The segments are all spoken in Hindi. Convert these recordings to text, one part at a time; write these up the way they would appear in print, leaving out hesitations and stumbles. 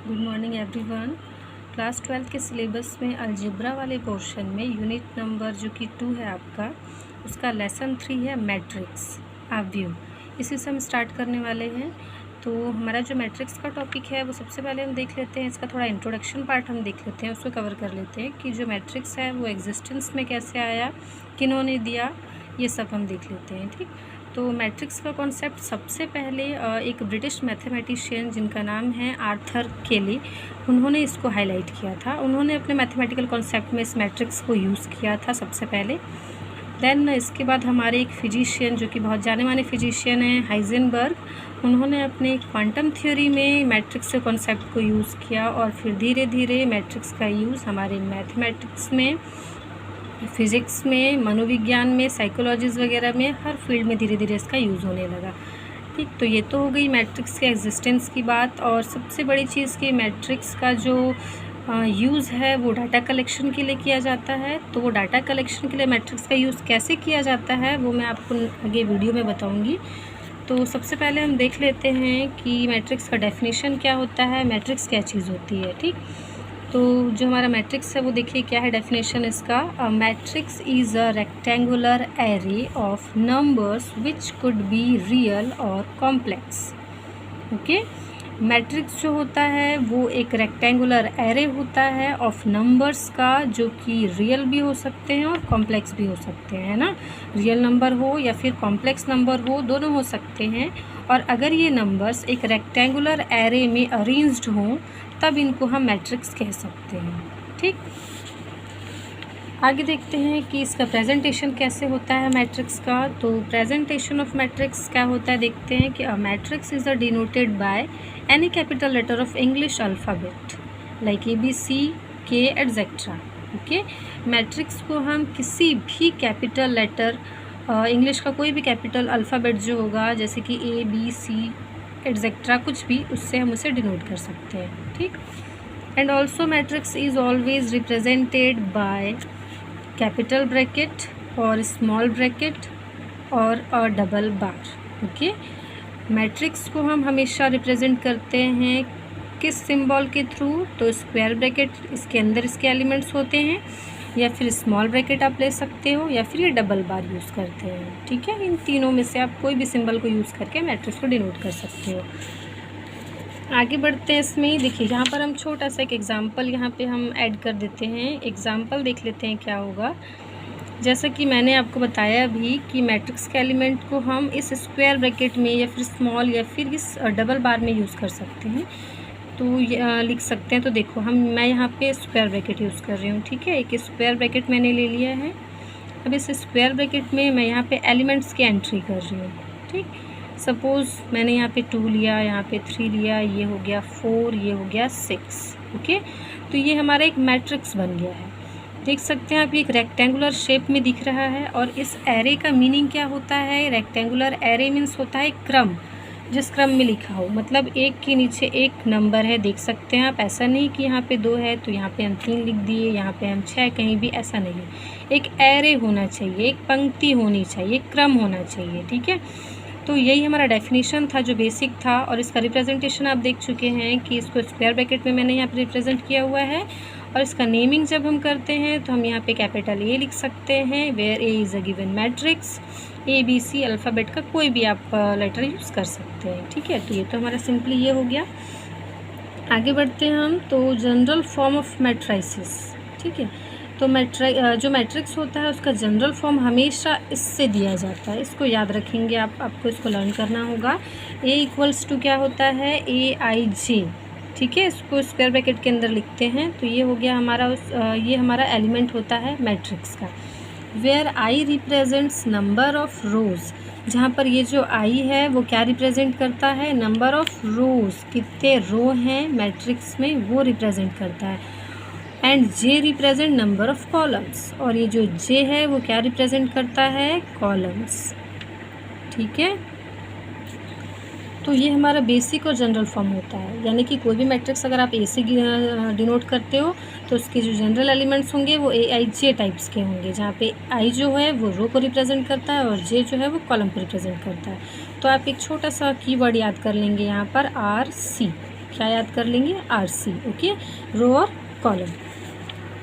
Good morning everyone. क्लास 12 के सिलेबस में अलजेब्रा वाले पोर्शन में यूनिट नंबर जो कि 2 है आपका, उसका लेसन 3 है मैट्रिक्स व्यू। इसी से हम स्टार्ट करने वाले हैं। तो हमारा जो मैट्रिक्स का टॉपिक है वो सबसे पहले हम देख लेते हैं, इसका थोड़ा इंट्रोडक्शन पार्ट हम देख लेते हैं, उसको कवर कर लेते हैं कि जो मैट्रिक्स है वो एग्जिस्टेंस में कैसे आया, किन्होंने दिया, ये सब हम देख लेते हैं। ठीक, तो मैट्रिक्स का कॉन्सेप्ट सबसे पहले एक ब्रिटिश मैथमेटिशियन जिनका नाम है आर्थर केली, उन्होंने इसको हाईलाइट किया था। उन्होंने अपने मैथमेटिकल कॉन्सेप्ट में इस मैट्रिक्स को यूज़ किया था सबसे पहले। देन इसके बाद हमारे एक फिजिशियन जो कि बहुत जाने माने फिजिशियन हैं, हाइजेनबर्ग, उन्होंने अपने क्वांटम थ्योरी में मैट्रिक्स के कॉन्सेप्ट को यूज़ किया और फिर धीरे धीरे मैट्रिक्स का यूज़ हमारे मैथमेटिक्स में, फिज़िक्स में, मनोविज्ञान में, साइकोलॉजीज़ वगैरह में, हर फील्ड में धीरे धीरे इसका यूज़ होने लगा। ठीक, तो ये तो हो गई मैट्रिक्स के एग्जिस्टेंस की बात। और सबसे बड़ी चीज़ कि मैट्रिक्स का जो यूज़ है वो डाटा कलेक्शन के लिए किया जाता है। तो वो डाटा कलेक्शन के लिए मैट्रिक्स का यूज़ कैसे किया जाता है वो मैं आपको आगे वीडियो में बताऊँगी। तो सबसे पहले हम देख लेते हैं कि मैट्रिक्स का डेफिनेशन क्या होता है, मैट्रिक्स क्या चीज़ होती है। ठीक, तो जो हमारा मैट्रिक्स है वो देखिए क्या है डेफिनेशन इसका। Matrix is a rectangular array of numbers which could be real और कॉम्प्लेक्स। ओके, मैट्रिक्स जो होता है वो एक रेक्टेंगुलर एरे होता है ऑफ नंबर्स का, जो कि रियल भी हो सकते हैं और कॉम्प्लेक्स भी हो सकते हैं, ना। रियल नंबर हो या फिर कॉम्प्लेक्स नंबर हो, दोनों हो सकते हैं। और अगर ये नंबर्स एक रेक्टेंगुलर एरे में अरेंज्ड हों तब इनको हम मैट्रिक्स कह सकते हैं। ठीक, आगे देखते हैं कि इसका प्रेजेंटेशन कैसे होता है मैट्रिक्स का। तो प्रेजेंटेशन ऑफ मैट्रिक्स क्या होता है देखते हैं कि a matrix is denoted by any capital letter of English alphabet like ABC, K etcetera. Okay, matrix को हम किसी भी कैपिटल लेटर, इंग्लिश का कोई भी कैपिटल अल्फ़ाबेट जो होगा जैसे कि ABC एट्सेट्रा कुछ भी, उससे हम उसे डिनोट कर सकते हैं। ठीक, and also matrix is always represented by capital bracket और स्मॉल ब्रैकेट और अ डबल बार। ओके, मैट्रिक्स को हम हमेशा रिप्रेजेंट करते हैं किस सिंबल के थ्रू, तो स्क्वायर ब्रैकेट, इसके अंदर इसके एलिमेंट्स होते हैं, या फिर स्मॉल ब्रैकेट आप ले सकते हो, या फिर ये डबल बार यूज़ करते हैं। ठीक है, इन तीनों में से आप कोई भी सिंबल को यूज़ करके मैट्रिक्स को डिनोट कर सकते हो। आगे बढ़ते हैं इसमें। देखिए यहाँ पर हम छोटा सा एक एग्ज़ाम्पल यहाँ पे हम ऐड कर देते हैं। एग्ज़ाम्पल देख लेते हैं क्या होगा। जैसा कि मैंने आपको बताया अभी कि मैट्रिक्स के एलिमेंट को हम इस स्क्वायर ब्रैकेट में या फिर स्मॉल या फिर इस डबल बार में यूज़ कर सकते हैं। तो लिख सकते हैं। तो देखो मैं यहाँ पे स्क्वायर ब्रैकेट यूज़ कर रही हूँ। ठीक है, एक स्क्वायर ब्रैकेट मैंने ले लिया है। अब इस स्क्वायर ब्रैकेट में मैं यहाँ पे एलिमेंट्स की एंट्री कर रही हूँ। ठीक, सपोज़ मैंने यहाँ पे 2 लिया, यहाँ पे 3 लिया, ये हो गया 4, ये हो गया 6। ओके, तो ये हमारा एक मैट्रिक्स बन गया है। देख सकते हैं आप, ये एक रेक्टेंगुलर शेप में दिख रहा है। और इस एरे का मीनिंग क्या होता है, रेक्टेंगुलर एरे मीन्स होता है क्रम, जिस क्रम में लिखा हो, मतलब एक के नीचे एक नंबर है। देख सकते हैं आप, ऐसा नहीं कि यहाँ पे 2 है तो यहाँ पे हम 3 लिख दिए, यहाँ पे हम 6, कहीं भी ऐसा नहीं है। एक एरे होना चाहिए, एक पंक्ति होनी चाहिए, एक क्रम होना चाहिए। ठीक है, तो यही हमारा डेफिनेशन था जो बेसिक था। और इसका रिप्रेजेंटेशन आप देख चुके हैं कि इसको स्क्वायर ब्रैकेट में मैंने यहाँ पे रिप्रेजेंट किया हुआ है। और इसका नेमिंग जब हम करते हैं तो हम यहाँ पे कैपिटल ए लिख सकते हैं, where A is a given matrix. ABC alphabet का कोई भी आप लेटर यूज़ कर सकते हैं। ठीक है, तो ये तो हमारा सिंपली ये हो गया। आगे बढ़ते हैं हम। तो जनरल फॉर्म ऑफ मैट्राइसिस। ठीक है, तो जो मैट्रिक्स होता है उसका जनरल फॉर्म हमेशा इससे दिया जाता है। इसको याद रखेंगे आप, आपको इसको लर्न करना होगा। A इक्वल्स टू क्या होता है, AIJ। ठीक है, इसको स्क्वायर ब्रैकेट के अंदर लिखते हैं। तो ये हो गया हमारा ये हमारा एलिमेंट होता है मैट्रिक्स का। Where I represents number of rows, जहाँ पर ये जो I है वो क्या रिप्रेजेंट करता है, नंबर ऑफ रोज़, कितने रो हैं मैट्रिक्स में वो रिप्रेजेंट करता है। And J represent number of columns, और ये जो J है वो क्या रिप्रेजेंट करता है, कॉलम्स। ठीक है, तो ये हमारा बेसिक और जनरल फॉर्म होता है। यानी कि कोई भी मैट्रिक्स अगर आप A से डिनोट करते हो तो उसके जो जनरल एलिमेंट्स होंगे वो AIJ टाइप्स के होंगे, जहाँ पे I जो है वो रो को रिप्रेजेंट करता है और J जो है वो कॉलम को रिप्रेजेंट करता है। तो आप एक छोटा सा कीवर्ड याद कर लेंगे यहाँ पर, RC। क्या याद कर लेंगे, RC। ओके, रो और कॉलम।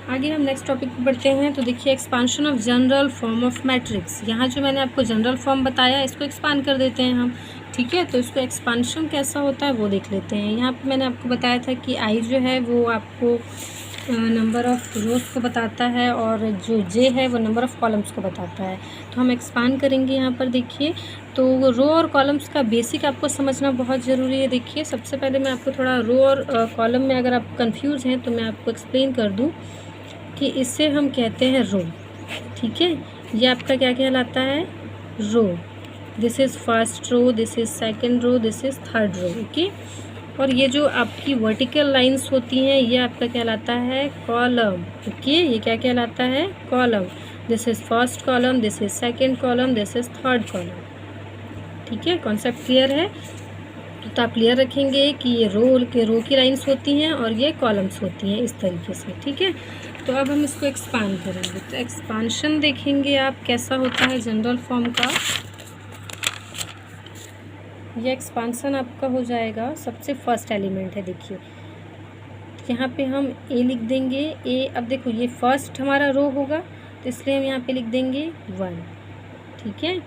आगे हम नेक्स्ट टॉपिक पे बढ़ते हैं। तो देखिए expansion of general form of matrix. यहाँ जो मैंने आपको जनरल फॉर्म बताया इसको एक्सपांड कर देते हैं हम, ठीक है। तो इसको एक्सपांशन कैसा होता है वो देख लेते हैं। यहाँ पे मैंने आपको बताया था कि आई जो है वो आपको नंबर ऑफ़ रोज़ को बताता है और जो जे है वो नंबर ऑफ़ कॉलम्स को बताता है। तो हम एक्सपांड करेंगे यहाँ पर। देखिए तो रो और कॉलम्स का बेसिक आपको समझना बहुत ज़रूरी है। देखिए सबसे पहले मैं आपको थोड़ा रो और कॉलम में अगर आप कंफ्यूज हैं तो मैं आपको एक्सप्लेन कर दूँ कि इससे हम कहते हैं रो, ठीक है। ये आपका क्या कहलाता है, row. This is first row, this is second row, this is third row, okay. और ये जो आपकी वर्टिकल लाइंस होती हैं ये आपका कहलाता है कॉलम, ओके। ये क्या कहलाता है, column. This is first column, this is second column, this is third column, ठीक है। कॉन्सेप्ट क्लियर है। तो आप क्लियर रखेंगे कि ये रो की लाइंस होती हैं और ये कॉलम्स होती हैं इस तरीके से, ठीक है। तो अब हम इसको एक्सपांड करेंगे। तो एक्सपांशन देखेंगे आप कैसा होता है जनरल फॉर्म का। ये एक्सपांसन आपका हो जाएगा, सबसे फर्स्ट एलिमेंट है। देखिए यहाँ पे हम ए लिख देंगे, ए। अब देखो ये फर्स्ट हमारा रो होगा तो इसलिए हम यहाँ पे लिख देंगे 1, ठीक है।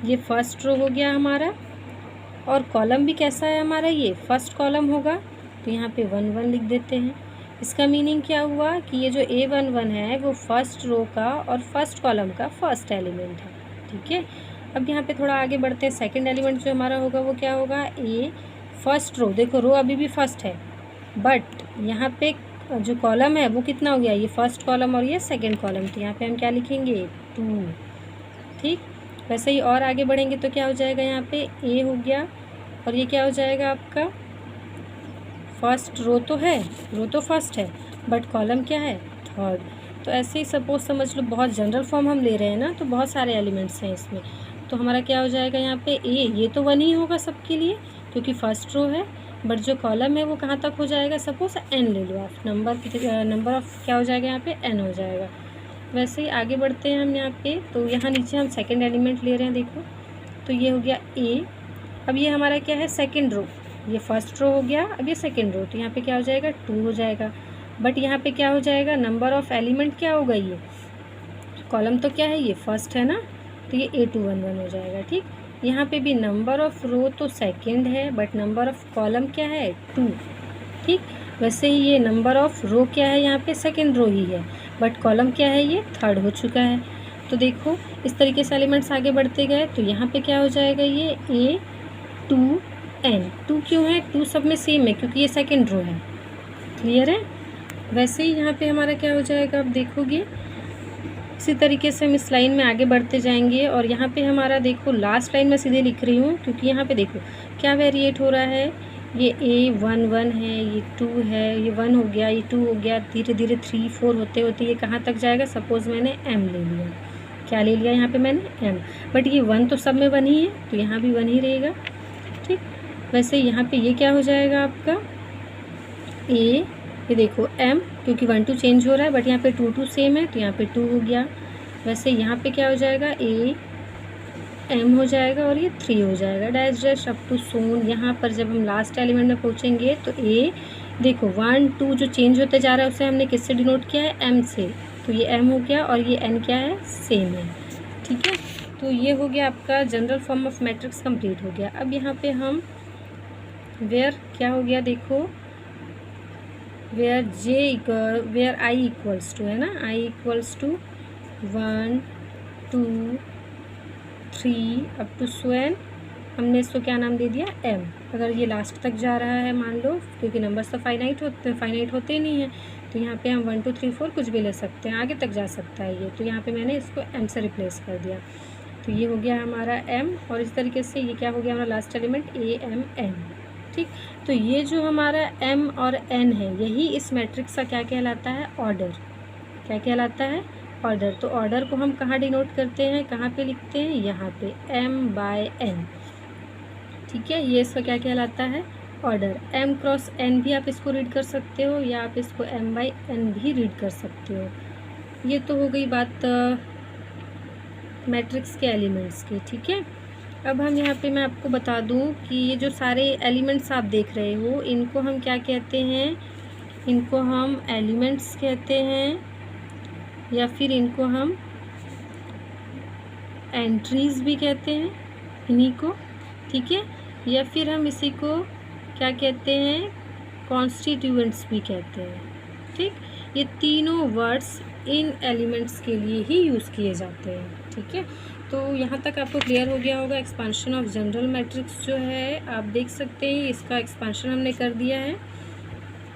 ये फर्स्ट रो हो गया हमारा। और कॉलम भी कैसा है हमारा, ये फर्स्ट कॉलम होगा तो यहाँ पे 1 1 लिख देते हैं। इसका मीनिंग क्या हुआ कि ये जो A11 है वो फर्स्ट रो का और फर्स्ट कॉलम का फर्स्ट एलिमेंट है, ठीक है। अब यहाँ पे थोड़ा आगे बढ़ते हैं। सेकंड एलिमेंट जो हमारा होगा वो क्या होगा, ए फर्स्ट रो। देखो रो अभी भी फर्स्ट है बट यहाँ पे जो कॉलम है वो कितना हो गया, ये फर्स्ट कॉलम और ये सेकंड कॉलम। तो यहाँ पे हम क्या लिखेंगे, 2, ठीक। वैसे ही और आगे बढ़ेंगे तो क्या हो जाएगा, यहाँ पे ए हो गया और ये क्या हो जाएगा आपका, फर्स्ट रो तो है, रो तो फर्स्ट है बट कॉलम क्या है, थर्ड। तो ऐसे ही सपोज समझ लो, बहुत जनरल फॉर्म हम ले रहे हैं ना, तो बहुत सारे एलिमेंट्स हैं इसमें। तो हमारा क्या हो जाएगा यहाँ पे, ये तो 1 ही होगा सबके लिए क्योंकि फर्स्ट रो है। बट जो कॉलम है वो कहाँ तक हो जाएगा, सपोज n ले लो आप, नंबर ऑफ क्या हो जाएगा यहाँ पे, n हो जाएगा। वैसे ही आगे बढ़ते हैं हम यहाँ पे। तो यहाँ नीचे हम सेकेंड एलिमेंट ले रहे हैं, देखो। तो ये हो गया ए। अब ये हमारा क्या है, सेकेंड रो। ये फर्स्ट रो हो गया, अब ये सेकेंड रो। तो यहाँ पे क्या हो जाएगा, 2 हो जाएगा। बट यहाँ पे क्या हो जाएगा, नंबर ऑफ़ एलिमेंट क्या होगा, ये कॉलम तो क्या है, ये फर्स्ट है ना, तो ये A211 हो जाएगा, ठीक। यहाँ पे भी नंबर ऑफ़ रो तो सेकेंड है बट नंबर ऑफ़ कॉलम क्या है, 2, ठीक। वैसे ही ये नंबर ऑफ़ रो क्या है, यहाँ पे सेकेंड रो ही है बट कॉलम क्या है, ये थर्ड हो चुका है। तो देखो इस तरीके से एलिमेंट्स आगे बढ़ते गए। तो यहाँ पे क्या हो जाएगा, ये A2N। 2 क्यों है, 2 सब में सेम है क्योंकि ये सेकेंड रो है, क्लियर है। वैसे ही यहाँ पे हमारा क्या हो जाएगा, आप देखोगे इसी तरीके से हम इस लाइन में आगे बढ़ते जाएंगे। और यहाँ पे हमारा देखो लास्ट लाइन में सीधे लिख रही हूँ क्योंकि यहाँ पे देखो क्या वेरिएट हो रहा है, ये A11 है, ये 2 है, ये 1 हो गया, ये 2 हो गया, धीरे धीरे 3 4 होते होते ये कहाँ तक जाएगा। सपोज़ मैंने M ले लिया, क्या ले लिया यहाँ पे मैंने, M। बट ये 1 तो सब में 1 ही है तो यहाँ भी 1 ही रहेगा, ठीक। वैसे यहाँ पे ये क्या हो जाएगा आपका, ये देखो M, क्योंकि 1 2 चेंज हो रहा है बट यहाँ पे 2 2 सेम है तो यहाँ पे 2 हो गया। वैसे यहाँ पे क्या हो जाएगा, M हो जाएगा और ये 3 हो जाएगा, डैश डैश अप टू सोन। यहाँ पर जब हम लास्ट एलिमेंट में पहुँचेंगे तो देखो 1 2 जो चेंज होते जा रहा है उसे हमने किससे डिनोट किया है, M से। तो ये M हो गया और ये N क्या है, सेम है, ठीक है। तो ये हो गया आपका general form of matrix complete हो गया। अब यहाँ पे हम वेयर क्या हो गया, देखो वेयर I इक्वल्स टू है ना, I equals to 1 2 3 up to SN। हमने इसको क्या नाम दे दिया, M। अगर ये लास्ट तक जा रहा है मान लो, क्योंकि नंबर्स तो फाइनाइट होते ही नहीं हैं, तो यहाँ पे हम 1 2 3 4 कुछ भी ले सकते हैं, आगे तक जा सकता है ये। तो यहाँ पे मैंने इसको M से रिप्लेस कर दिया। तो ये हो गया हमारा M और इस तरीके से ये क्या हो गया हमारा लास्ट एलिमेंट AMN, ठीक। तो ये जो हमारा M और N है यही इस मैट्रिक्स का क्या कहलाता है, ऑर्डर। क्या कहलाता है, ऑर्डर। तो ऑर्डर को हम कहाँ डिनोट करते हैं, कहाँ पे लिखते हैं, यहाँ पे M/N, ठीक है। ये इसका क्या कहलाता है, ऑर्डर। M×N भी आप इसको रीड कर सकते हो या आप इसको M/N भी रीड कर सकते हो। ये तो हो गई बात मैट्रिक्स के एलिमेंट्स की, ठीक है। अब हम यहाँ पे मैं आपको बता दूँ कि ये जो सारे एलिमेंट्स आप देख रहे हो, इनको हम क्या कहते हैं, इनको हम एलिमेंट्स कहते हैं, या फिर इनको हम एंट्रीज़ भी कहते हैं इन्हीं को, ठीक है, या फिर हम इसी को क्या कहते हैं, कॉन्स्टिट्यूएंट्स भी कहते हैं, ठीक। ये तीनों वर्ड्स इन एलिमेंट्स के लिए ही यूज़ किए जाते हैं, ठीक है। तो यहाँ तक आपको क्लियर हो गया होगा। एक्सपांशन ऑफ जनरल मैट्रिक्स जो है आप देख सकते हैं, इसका एक्सपांशन हमने कर दिया है।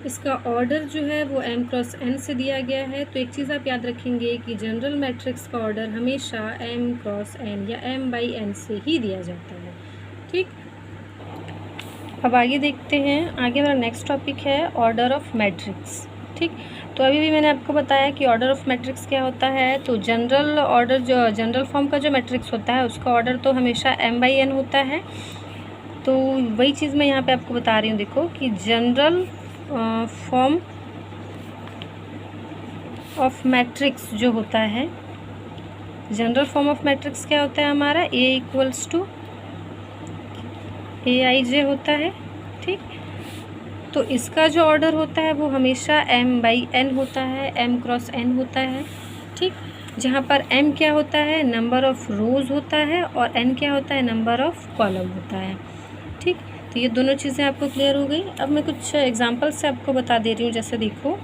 इसका ऑर्डर जो है वो m क्रॉस n से दिया गया है। तो एक चीज़ आप याद रखेंगे कि जनरल मैट्रिक्स का ऑर्डर हमेशा m क्रॉस n या m बाई n से ही दिया जाता है, ठीक। अब आगे देखते हैं, आगे हमारा नेक्स्ट टॉपिक है ऑर्डर ऑफ मैट्रिक्स, ठीक। तो अभी भी मैंने आपको बताया कि ऑर्डर ऑफ मैट्रिक्स क्या होता है। तो जनरल ऑर्डर, जो जनरल फॉर्म का जो मैट्रिक्स होता है उसका ऑर्डर तो हमेशा m बाई n होता है। तो वही चीज़ मैं यहाँ पे आपको बता रही हूँ, देखो कि जनरल फॉर्म ऑफ मैट्रिक्स जो होता है, जनरल फॉर्म ऑफ मैट्रिक्स क्या होता है हमारा, A इक्वल्स टू AIJ होता है, ठीक। तो इसका जो ऑर्डर होता है वो हमेशा m बाई n होता है, m क्रॉस n होता है, ठीक। जहाँ पर m क्या होता है, नंबर ऑफ़ रोज़ होता है, और n क्या होता है, नंबर ऑफ़ कॉलम होता है, ठीक। तो ये दोनों चीज़ें आपको क्लियर हो गई। अब मैं कुछ एग्जांपल से आपको बता दे रही हूँ। जैसे देखो,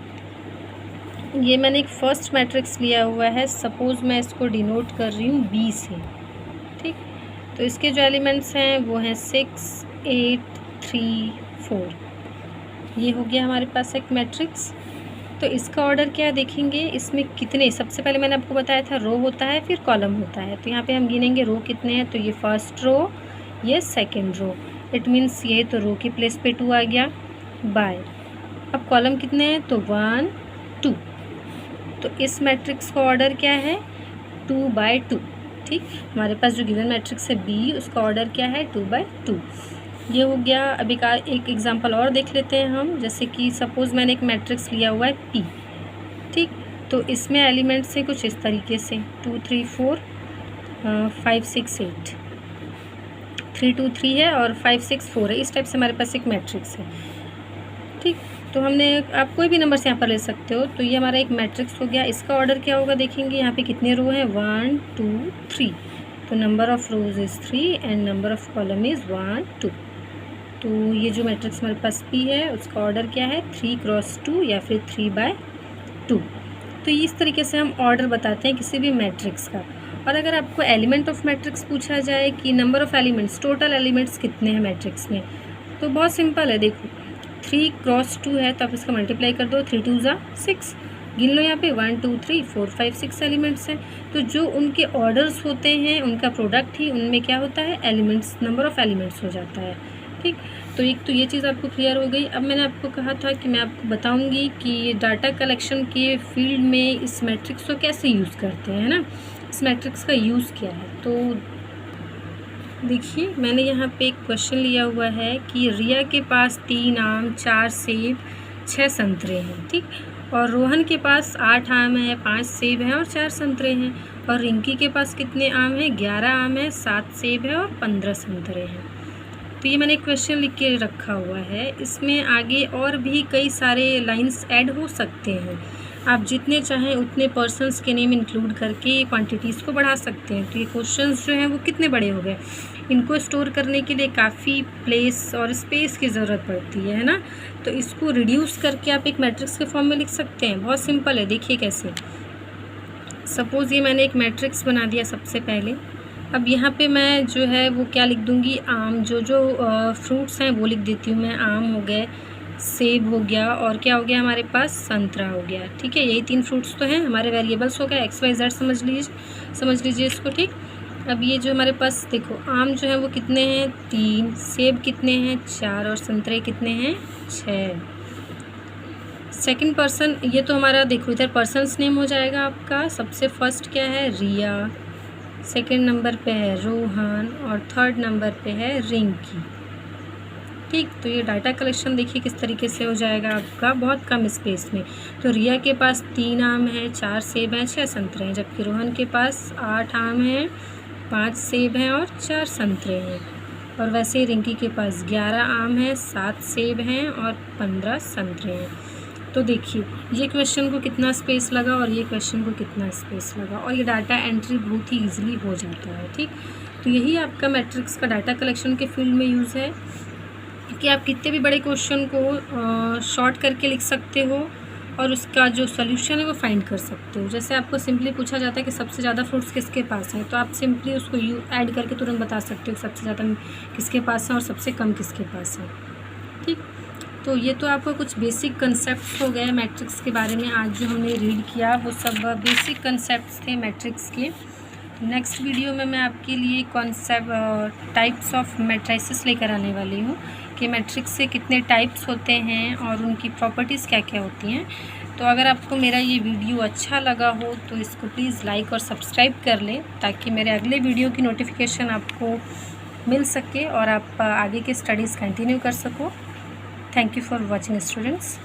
ये मैंने एक फर्स्ट मैट्रिक्स लिया हुआ है, सपोज़ मैं इसको डिनोट कर रही हूँ B से, ठीक। तो इसके जो एलिमेंट्स हैं वो हैं 6, 8, 3, 4। ये हो गया हमारे पास एक मैट्रिक्स। तो इसका ऑर्डर क्या देखेंगे, इसमें कितने, सबसे पहले मैंने आपको बताया था रो होता है फिर कॉलम होता है। तो यहाँ पे हम गिनेंगे रो कितने हैं। तो ये फर्स्ट रो, ये सेकंड रो, इट मीन्स ये तो रो की प्लेस पे 2 आ गया बाय। अब कॉलम कितने हैं, तो 1, 2। तो इस मैट्रिक्स का ऑर्डर क्या है, 2 बाय 2, ठीक। हमारे पास जो गिवन मैट्रिक्स है B, उसका ऑर्डर क्या है, 2 बाय 2। ये हो गया। अब एक एग्जांपल और देख लेते हैं हम। जैसे कि सपोज़ मैंने एक मैट्रिक्स लिया हुआ है P, ठीक। तो इसमें एलिमेंट्स हैं कुछ इस तरीके से 2, 3, 4, 5, 6, 8, 3, 2, 3 है और 5, 6, 4 है। इस टाइप से हमारे पास एक मैट्रिक्स है, ठीक। तो हमने, आप कोई भी नंबर से यहाँ पर ले सकते हो। तो ये हमारा एक मैट्रिक्स हो गया। इसका ऑर्डर क्या होगा देखेंगे, यहाँ पे कितने रो हैं, 1, 2, 3। तो number of rows is 3 and number of column is 1, 2। तो ये जो मैट्रिक्स हमारे पास P है उसका ऑर्डर क्या है, 3 क्रॉस 2 या फिर 3 बाय 2। तो इस तरीके से हम ऑर्डर बताते हैं किसी भी मैट्रिक्स का। और अगर आपको एलिमेंट ऑफ मैट्रिक्स पूछा जाए कि number of elements, total elements कितने हैं मैट्रिक्स में, तो बहुत सिंपल है। देखो 3 क्रॉस 2 है तो आप इसका मल्टीप्लाई कर दो, 3 2 ज़ा 6, गिन लो यहाँ पे 1 2 3 4 5 6 एलिमेंट्स हैं। तो जो उनके ऑर्डर्स होते हैं उनका प्रोडक्ट ही उनमें क्या होता है, एलिमेंट्स, नंबर ऑफ़ एलिमेंट्स हो जाता है, ठीक। तो एक तो ये चीज़ आपको क्लियर हो गई। अब मैंने आपको कहा था कि मैं आपको बताऊंगी कि डाटा कलेक्शन के फील्ड में इस मैट्रिक्स को कैसे यूज़ करते हैं ना, इस मैट्रिक्स का यूज़ क्या है। तो देखिए, मैंने यहाँ पे एक क्वेश्चन लिया हुआ है कि रिया के पास 3 आम, 4 सेब, 6 संतरे हैं, ठीक। और रोहन के पास 8 आम है, 5 सेब हैं और 4 संतरे हैं। और रिंकी के पास कितने आम हैं, 11 आम है, 7 सेब है और 15 संतरे हैं। तो ये मैंने एक क्वेश्चन लिख के रखा हुआ है। इसमें आगे और भी कई सारे लाइंस ऐड हो सकते हैं। आप जितने चाहें उतने पर्सन्स के नेम इंक्लूड करके क्वांटिटीज़ को बढ़ा सकते हैं। तो ये क्वेश्चंस जो हैं वो कितने बड़े हो गए, इनको स्टोर करने के लिए काफ़ी प्लेस और स्पेस की ज़रूरत पड़ती है ना। तो इसको रिड्यूस करके आप एक मैट्रिक्स के फॉर्म में लिख सकते हैं। बहुत सिंपल है, देखिए कैसे। सपोज़ ये मैंने एक मैट्रिक्स बना दिया सबसे पहले। अब यहाँ पे मैं जो है वो क्या लिख दूँगी, आम, जो फ्रूट्स हैं वो लिख देती हूँ मैं। आम हो गए, सेब हो गया और क्या हो गया हमारे पास, संतरा हो गया, ठीक है। यही 3 फ्रूट्स तो हैं हमारे, वेरिएबल्स हो गए XYZ, समझ लीजिए इसको, ठीक। अब ये जो हमारे पास देखो, आम जो है वो कितने हैं, 3, सेब कितने हैं, 4 और संतरे कितने हैं, 6। सेकंड पर्सन, ये तो हमारा देखो इधर पर्सन्स नेम हो जाएगा आपका। सबसे फर्स्ट क्या है, रिया, सेकंड नंबर पे है रोहन और थर्ड नंबर पे है रिंकी, ठीक। तो ये डाटा कलेक्शन देखिए किस तरीके से हो जाएगा आपका, बहुत कम स्पेस में। तो रिया के पास 3 आम हैं, 4 सेब हैं, 6 संतरे हैं, जबकि रोहन के पास 8 आम हैं, 5 सेब हैं और 4 संतरे हैं। और वैसे ही रिंकी के पास 11 आम हैं, 7 सेब हैं और 15 संतरे हैं। तो देखिए ये क्वेश्चन को कितना स्पेस लगा और ये क्वेश्चन को कितना स्पेस लगा, और ये डाटा एंट्री बहुत ही ईजिली हो जाता है। ठीक, तो यही आपका मैट्रिक्स का डाटा कलेक्शन के फील्ड में यूज़ है कि आप कितने भी बड़े क्वेश्चन को शॉर्ट करके लिख सकते हो और उसका जो सोल्यूशन है वो फाइंड कर सकते हो। जैसे आपको सिंपली पूछा जाता है कि सबसे ज़्यादा फ्रूट्स किसके पास हैं, तो आप सिंपली उसको ऐड करके तुरंत बता सकते हो सबसे ज़्यादा किसके पास है और सबसे कम किसके पास है। ठीक, तो ये तो आपको कुछ बेसिक कंसेप्ट हो गए मैट्रिक्स के बारे में। आज जो हमने रीड किया वो सब बेसिक कंसेप्ट्स थे मैट्रिक्स के। नेक्स्ट वीडियो में मैं आपके लिए कॉन्सेप्ट टाइप्स ऑफ मैट्रिसेस लेकर आने वाली हूँ कि मैट्रिक्स से कितने टाइप्स होते हैं और उनकी प्रॉपर्टीज़ क्या क्या होती हैं। तो अगर आपको मेरा ये वीडियो अच्छा लगा हो तो इसको प्लीज़ लाइक और सब्सक्राइब कर लें ताकि मेरे अगले वीडियो की नोटिफिकेशन आपको मिल सके और आप आगे के स्टडीज़ कंटिन्यू कर सको। Thank you for watching students.